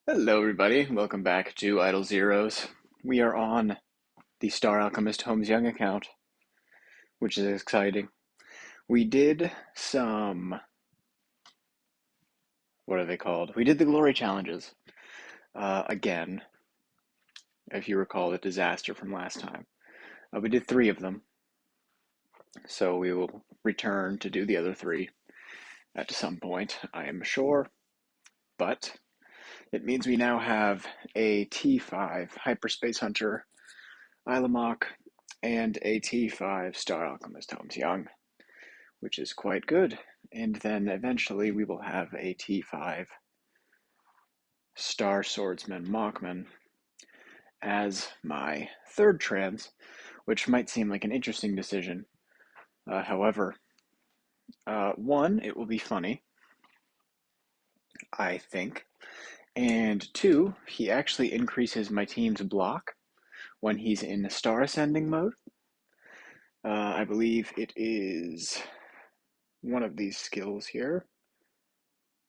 Hello, everybody. Welcome back to Idle Zeros. We are on the Star Alchemist Holmes Young account, which is exciting. We did some, what are they called? We did the glory challenges again, if you recall the disaster from last time. We did 3 of them, so we will return to do the other 3 at some point, I am sure. But it means we now have a T5 Hyperspace Hunter Ilamok and a T5 Star Alchemist Holmes Young, which is quite good. And then eventually we will have a T5 Star Swordsman Mockman as my third trans, which might seem like an interesting decision. However, one, it will be funny, I think. And two, he actually increases my team's block when he's in Star Ascending mode. I believe it is one of these skills here.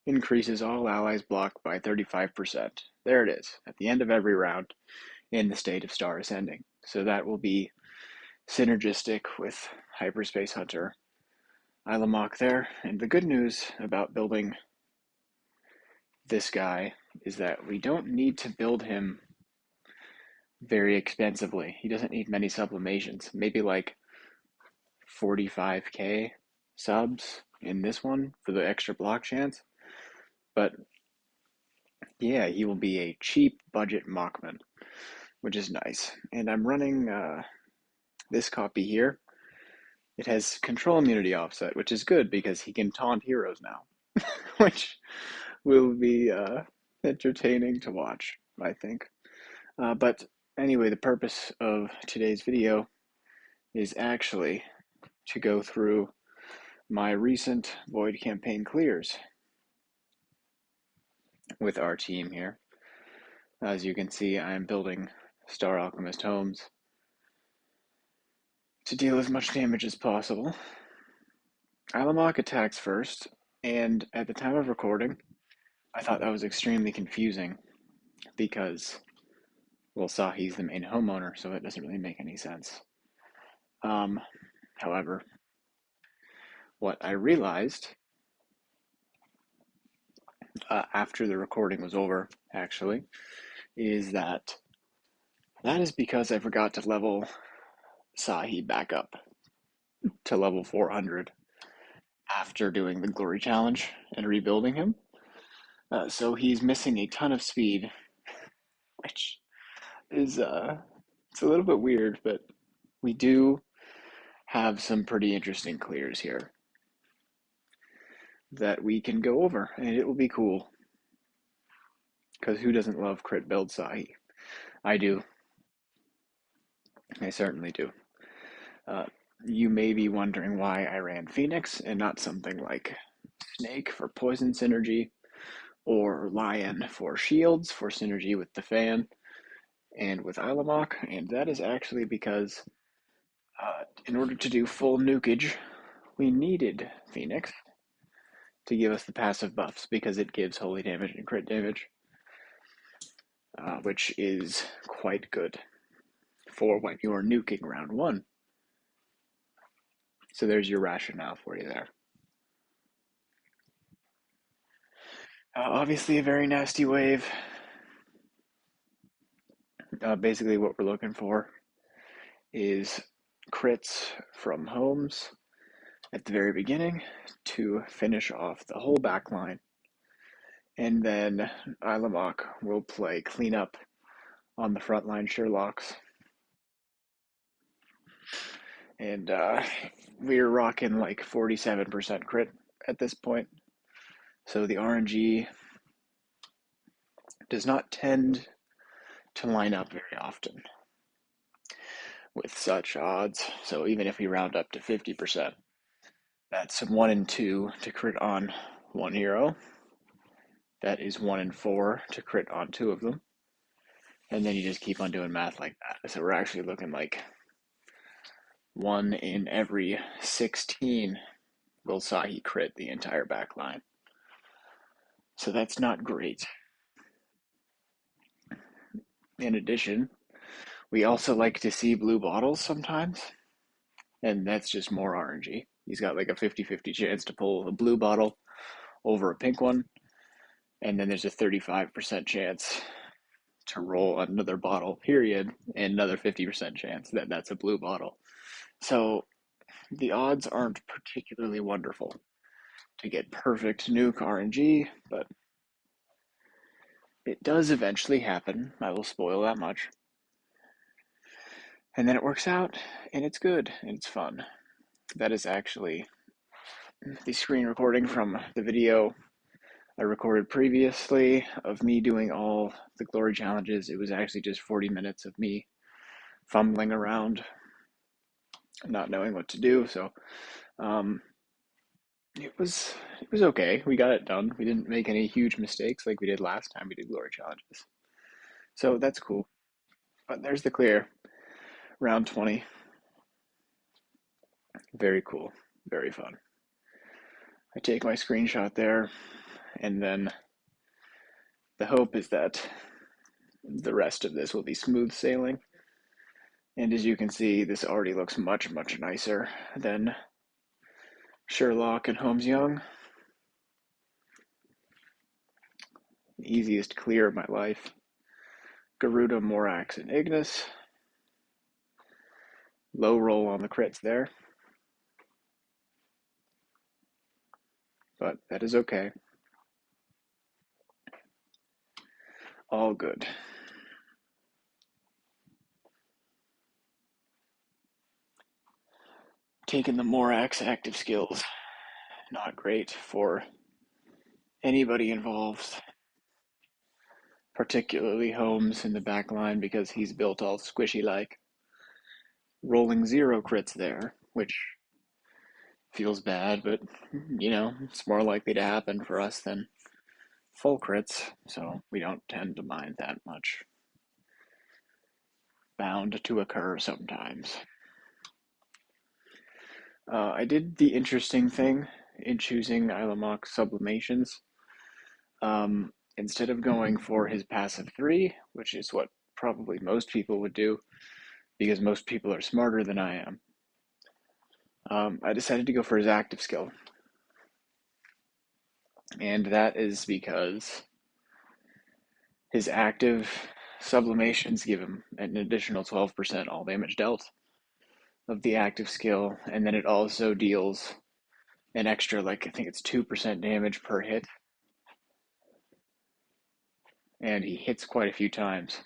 Increases all allies' block by 35%. There it is, at the end of every round in the state of Star Ascending. So that will be synergistic with Hyperspace Hunter Ilamok there. And the good news about building this guy is that we don't need to build him very expensively. He doesn't need many sublimations. Maybe like 45k subs in this one for the extra block chance. But yeah, he will be a cheap budget Mockman, which is nice. And I'm running this copy here. It has control immunity offset, which is good because he can taunt heroes now, which will be entertaining to watch, I think. But anyway, the purpose of today's video is actually to go through my recent Void campaign clears with our team here. As you can see, I am building Star Alchemist Holmes to deal as much damage as possible. Ilamok attacks first, and at the time of recording, I thought that was extremely confusing because, well, Sahi's the main homeowner, so it doesn't really make any sense. However, what I realized after the recording was over, actually, is that is because I forgot to level Sahi back up to level 400 after doing the glory challenge and rebuilding him. So he's missing a ton of speed, which is it's a little bit weird, but we do have some pretty interesting clears here that we can go over, and it will be cool. Because who doesn't love crit build Sahi? I do. I certainly do. You may be wondering why I ran Phoenix and not something like Snake for poison synergy, or Lion for shields for synergy with the fan and with Ilamok, and that is actually because in order to do full nukage, we needed Phoenix to give us the passive buffs because it gives holy damage and crit damage, which is quite good for when you're nuking round 1. So there's your rationale for you there. Obviously a very nasty wave. Basically what we're looking for is crits from Holmes at the very beginning to finish off the whole back line. And then Ilamok will play cleanup on the frontline Sherlocks. And we're rocking like 47% crit at this point. So the RNG does not tend to line up very often with such odds. So even if we round up to 50%, that's 1 in 2 to crit on 1 hero. That is 1 in 4 to crit on 2 of them. And then you just keep on doing math like that. So we're actually looking like 1 in every 16 will Sahi crit the entire back line. So that's not great. In addition, we also like to see blue bottles sometimes, and that's just more RNG. He's got like a 50-50 chance to pull a blue bottle over a pink one, and then there's a 35% chance to roll another bottle, period, and another 50% chance that that's a blue bottle. So the odds aren't particularly wonderful to get perfect nuke RNG, but it does eventually happen. I will spoil that much. And then it works out, and it's good, and it's fun. That is actually the screen recording from the video I recorded previously of me doing all the glory challenges. It was actually just 40 minutes of me fumbling around, not knowing what to do. So um, it was okay. We got it done. We didn't make any huge mistakes like we did last time we did glory challenges. So that's cool. But there's the clear. Round 20. Very cool. Very fun. I take my screenshot there, and then the hope is that the rest of this will be smooth sailing. And as you can see, this already looks much, much nicer than Sherlock and Holmes Young. The easiest clear of my life. Garuda, Morax, and Ignis. Low roll on the crits there. But that is okay. All good. Taking the Morax active skills. Not great for anybody involved. Particularly Holmes in the back line because he's built all squishy like. Rolling 0 crits there, which feels bad, but you know, it's more likely to happen for us than full crits, so we don't tend to mind that much. Bound to occur sometimes. I did the interesting thing in choosing Ilamok sublimations. Instead of going for his passive 3, which is what probably most people would do, because most people are smarter than I am, I decided to go for his active skill. And that is because his active sublimations give him an additional 12% all damage dealt of the active skill, and then it also deals an extra, like, I think it's 2% damage per hit. And he hits quite a few times.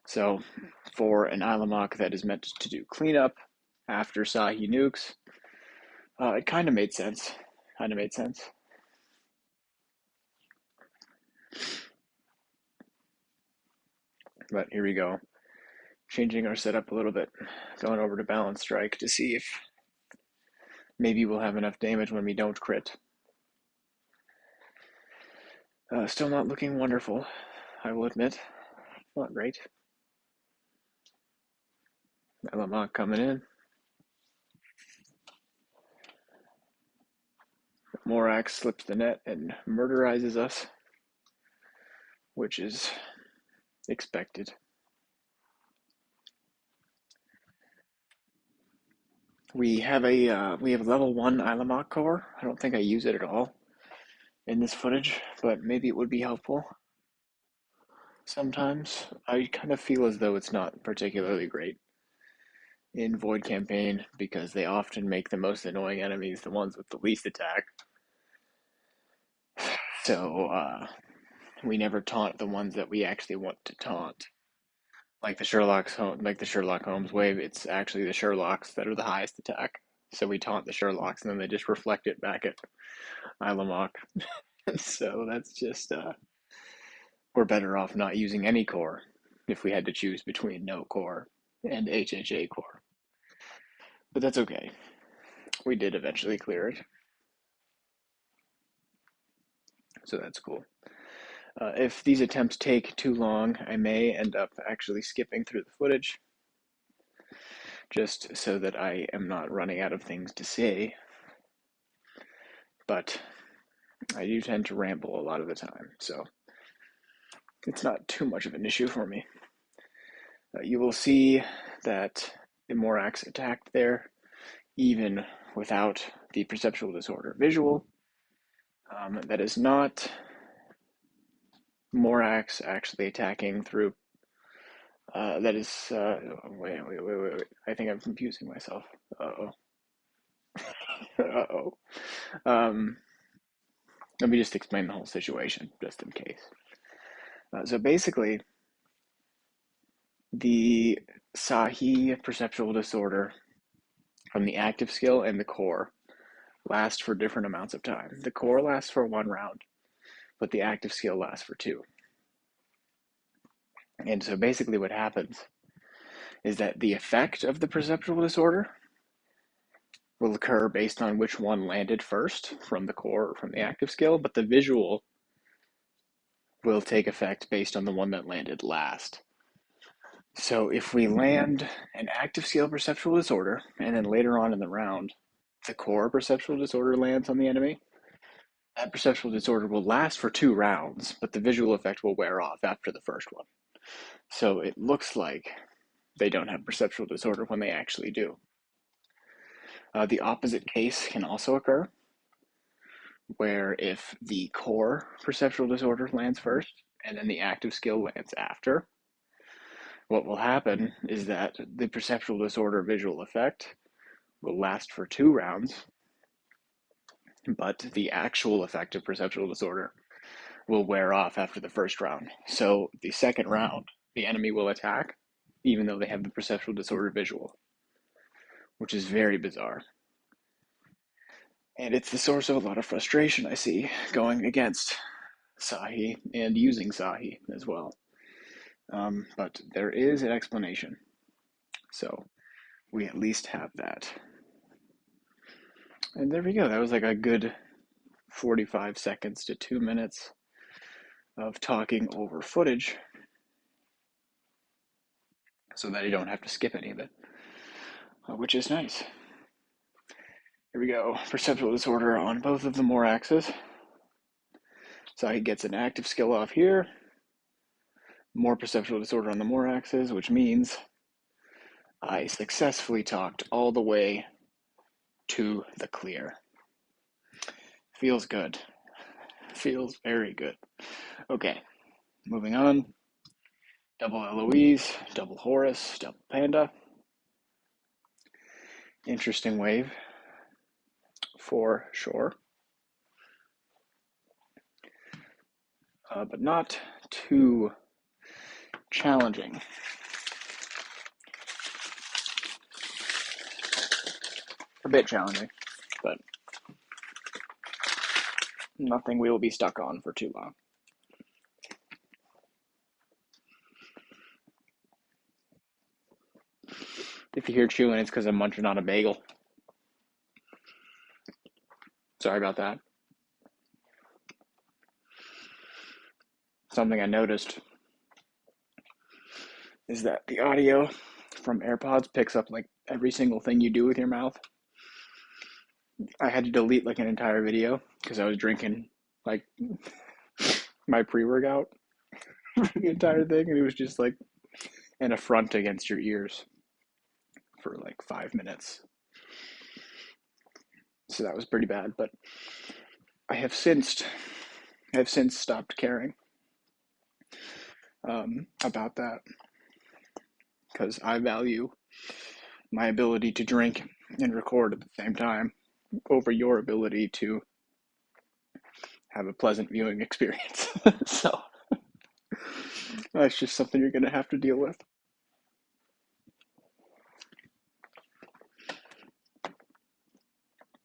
So, for an Ilamok that is meant to do cleanup after Sahi nukes, it kind of made sense. But here we go. Changing our setup a little bit. Going over to Balance Strike to see if maybe we'll have enough damage when we don't crit. Still not looking wonderful, I will admit. Not great. Ilamok coming in. Morax slips the net and murderizes us, which is expected. We have a level 1 Ilamok core. I don't think I use it at all in this footage, but maybe it would be helpful sometimes. I kind of feel as though it's not particularly great in Void Campaign because they often make the most annoying enemies the ones with the least attack. So we never taunt the ones that we actually want to taunt. Like the Sherlock Holmes wave, it's actually the Sherlocks that are the highest attack. So we taunt the Sherlocks and then they just reflect it back at Ilamok. So that's just we're better off not using any core if we had to choose between no core and HHA core. But that's okay. We did eventually clear it. So that's cool. If these attempts take too long, I may end up actually skipping through the footage just so that I am not running out of things to say. But I do tend to ramble a lot of the time, so it's not too much of an issue for me. You will see that the Morax attacked there, even without the perceptual disorder visual. That is not Morax actually attacking through. That is. Wait. I think I'm confusing myself. Uh-oh. Uh-oh. Um, Let me just explain the whole situation, just in case. So basically, the SAHY perceptual disorder from the active skill and the core last for different amounts of time. The core lasts for 1 round, but the active skill lasts for 2. And so basically what happens is that the effect of the perceptual disorder will occur based on which one landed first from the core or from the active skill, but the visual will take effect based on the one that landed last. So if we land an active skill perceptual disorder, and then later on in the round, the core perceptual disorder lands on the enemy, that perceptual disorder will last for 2 rounds, but the visual effect will wear off after the first one. So it looks like they don't have perceptual disorder when they actually do. The opposite case can also occur, where if the core perceptual disorder lands first, and then the active skill lands after, what will happen is that the perceptual disorder visual effect will last for 2 rounds, but the actual effect of perceptual disorder will wear off after the first round. So the second round, the enemy will attack, even though they have the perceptual disorder visual, which is very bizarre. And it's the source of a lot of frustration I see going against SAHY and using SAHY as well. But there is an explanation. So we at least have that. And there we go. That was like a good 45 seconds to 2 minutes of talking over footage so that I don't have to skip any of it, which is nice. Here we go. Perceptual disorder on both of the Moraxes. So he gets an active skill off here. More perceptual disorder on the Moraxes, which means I successfully talked all the way to the clear. Feels good. Feels very good. Okay, moving on. Double Eloise, double Horus, double Panda. Interesting wave, for sure. But not too challenging. A bit challenging, but nothing we will be stuck on for too long. If you hear chewing, it's because I'm munching on a bagel. Sorry about that. Something I noticed is that the audio from AirPods picks up like every single thing you do with your mouth. I had to delete like an entire video because I was drinking like my pre-workout for the entire thing, and it was just like an affront against your ears for like 5 minutes. So that was pretty bad, but I have since stopped caring about that because I value my ability to drink and record at the same time over your ability to have a pleasant viewing experience. So that's just something you're going to have to deal with.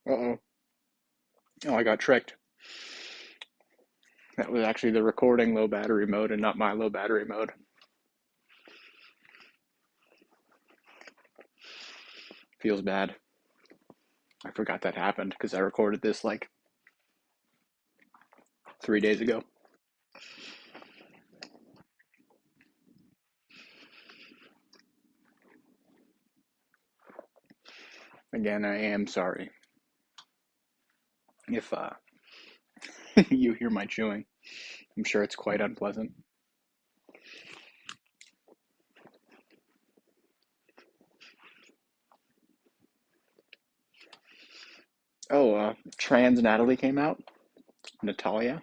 Uh-oh. Oh, I got tricked. That was actually the recording low battery mode and not my low battery mode. Feels bad. I forgot that happened because I recorded this like 3 days ago. Again, I am sorry if you hear my chewing. I'm sure it's quite unpleasant. Oh, trans Natalie came out. Natalia.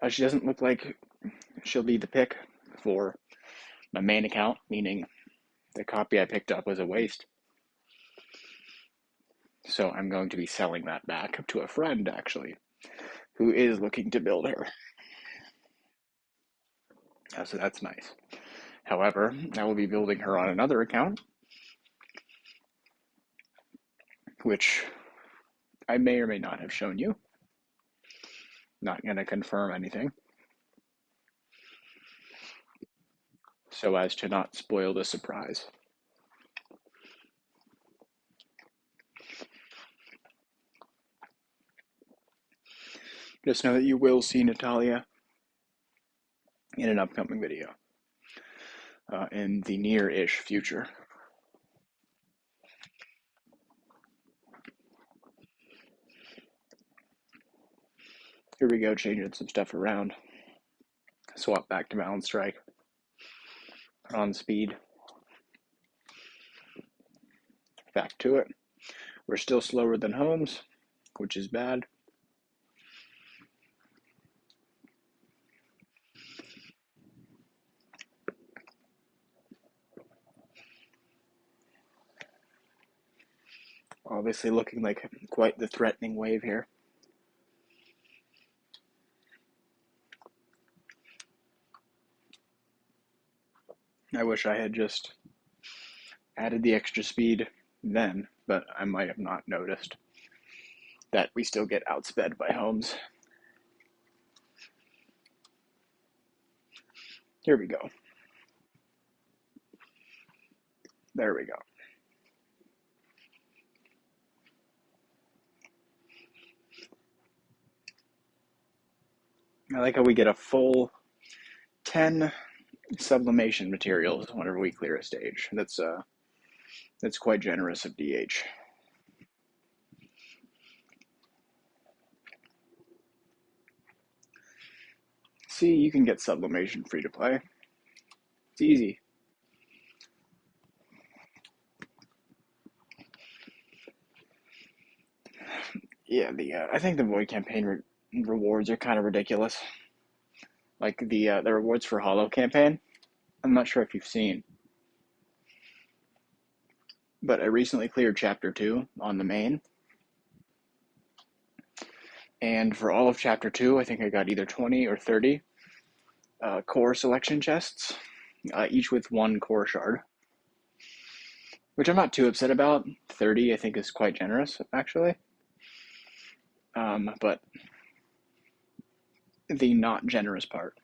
She doesn't look like she'll be the pick for my main account, meaning the copy I picked up was a waste. So I'm going to be selling that back to a friend, actually, who is looking to build her. So that's nice. However, I will be building her on another account, which I may or may not have shown you. Not going to confirm anything, so as to not spoil the surprise. Just know that you will see Natalia in an upcoming video in the near-ish future. Here we go, changing some stuff around. Swap back to balance strike. Put on speed. Back to it. We're still slower than Holmes, which is bad. Obviously looking like quite the threatening wave here. I wish I had just added the extra speed then, but I might have not noticed that we still get outsped by Holmes. Here we go. There we go. I like how we get a full 10 sublimation materials whenever we clear a stage. That's quite generous of DH. See, you can get sublimation free to play. It's easy. Yeah, I think the Void campaign rewards are kind of ridiculous. Like the rewards for Hollow campaign. I'm not sure if you've seen, but I recently cleared Chapter 2 on the main. And for all of Chapter 2, I think I got either 20 or 30 core selection chests, each with one core shard, which I'm not too upset about. 30, I think, is quite generous, actually. But the not generous part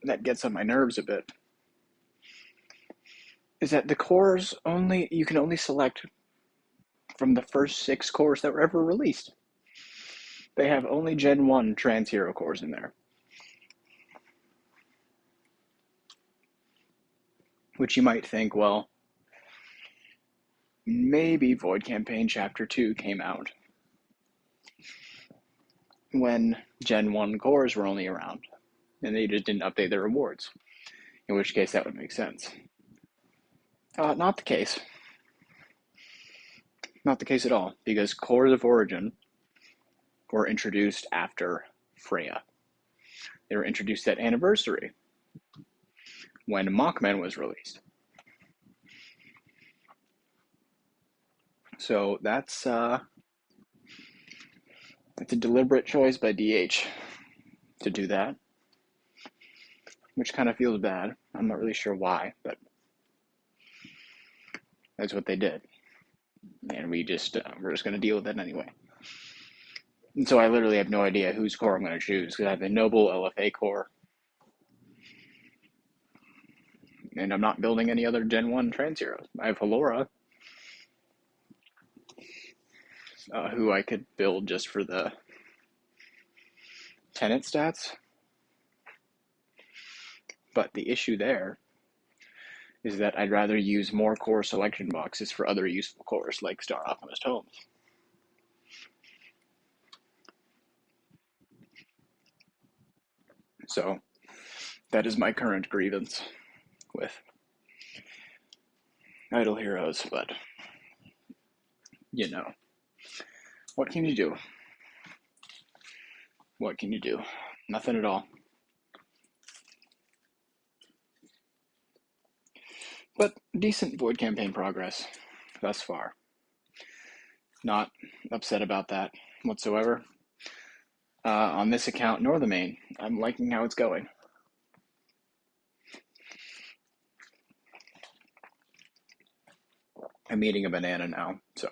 that gets on my nerves a bit is that the cores you can only select from the first 6 cores that were ever released. They have only Gen 1 trans hero cores in there. Which you might think, well, maybe Void Campaign Chapter 2 came out when Gen 1 cores were only around, and they just didn't update their rewards, in which case that would make sense. Not the case. Not the case at all, because Cores of Origin were introduced after Freya. They were introduced at Anniversary, when Mockman was released. So that's a deliberate choice by DH to do that, which kind of feels bad. I'm not really sure why, but that's what they did, and we're just going to deal with it anyway. And so I literally have no idea whose core I'm going to choose, because I have a Noble LFA core, and I'm not building any other Gen 1 trans heroes. I have Halora, who I could build just for the tenant stats. But the issue there is that I'd rather use more core selection boxes for other useful cores, like Star Optimist Holmes. So that is my current grievance with Idle Heroes, but you know, what can you do? What can you do? Nothing at all. But decent Void campaign progress thus far. Not upset about that whatsoever. On this account, nor the main, I'm liking how it's going. I'm eating a banana now, so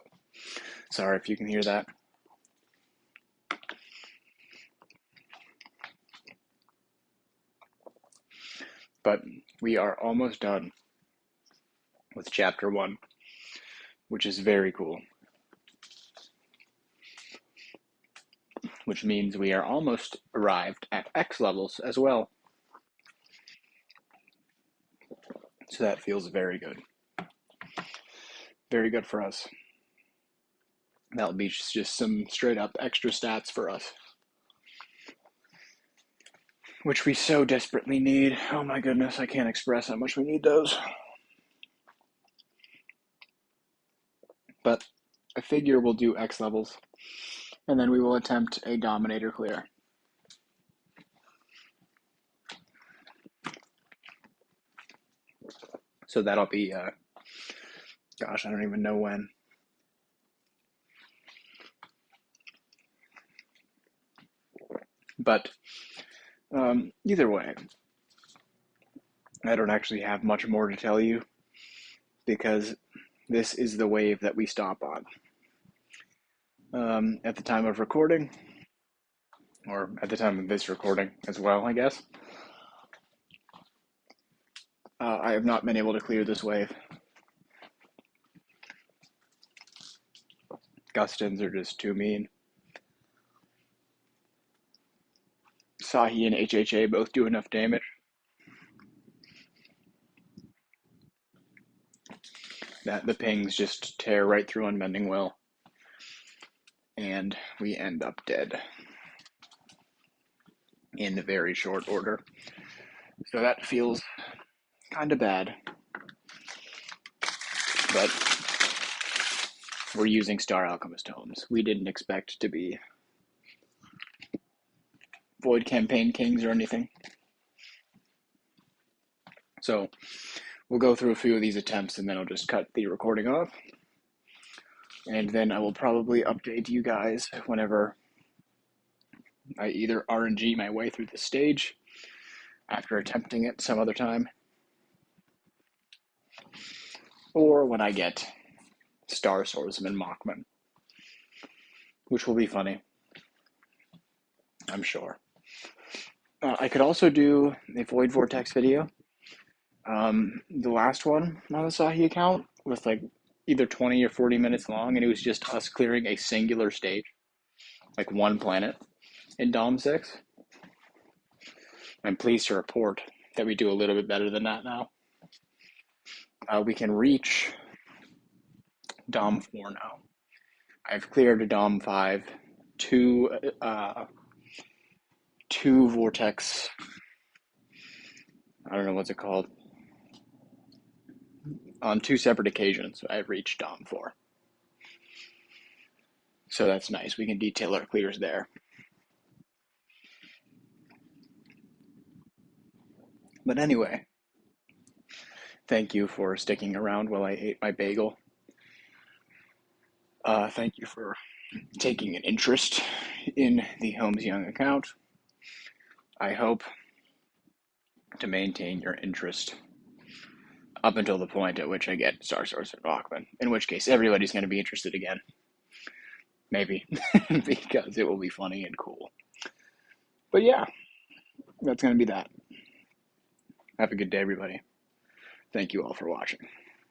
sorry if you can hear that. But we are almost done with chapter 1, which is very cool. Which means we are almost arrived at X levels as well. So that feels very good. Very good for us. That'll be just some straight up extra stats for us, which we so desperately need. Oh my goodness, I can't express how much we need those. But I figure we'll do X levels, and then we will attempt a Dominator clear. So that'll be, gosh, I don't even know when. But either way, I don't actually have much more to tell you, because this is the wave that we stop on. At the time of recording, or at the time of this recording as well, I guess, I have not been able to clear this wave. Gustins are just too mean. Sahi and HHA both do enough damage. That the pings just tear right through Unbending Will, and we end up dead in very short order. So that feels kind of bad. But we're using Star Alchemist Homes. We didn't expect to be Void Campaign Kings or anything. So we'll go through a few of these attempts, and then I'll just cut the recording off. And then I will probably update you guys whenever I either RNG my way through the stage after attempting it some other time, or when I get Star Swordsman Mockman, which will be funny, I'm sure. I could also do a Void Vortex video. The last one on the Sahi account was like either 20 or 40 minutes long, and it was just us clearing a singular stage, like one planet in Dom 6. I'm pleased to report that we do a little bit better than that now. We can reach Dom 4 now. I've cleared a Dom 5, two Vortex, I don't know what's it called, on 2 separate occasions. I've reached Dom 4. So that's nice. We can detail our clears there. But anyway, thank you for sticking around while I ate my bagel. Thank you for taking an interest in the Holmes Young account. I hope to maintain your interest up until the point at which I get Star Sorcerer Bachman, in which case everybody's going to be interested again. Maybe, because it will be funny and cool. But yeah, that's going to be that. Have a good day, everybody. Thank you all for watching.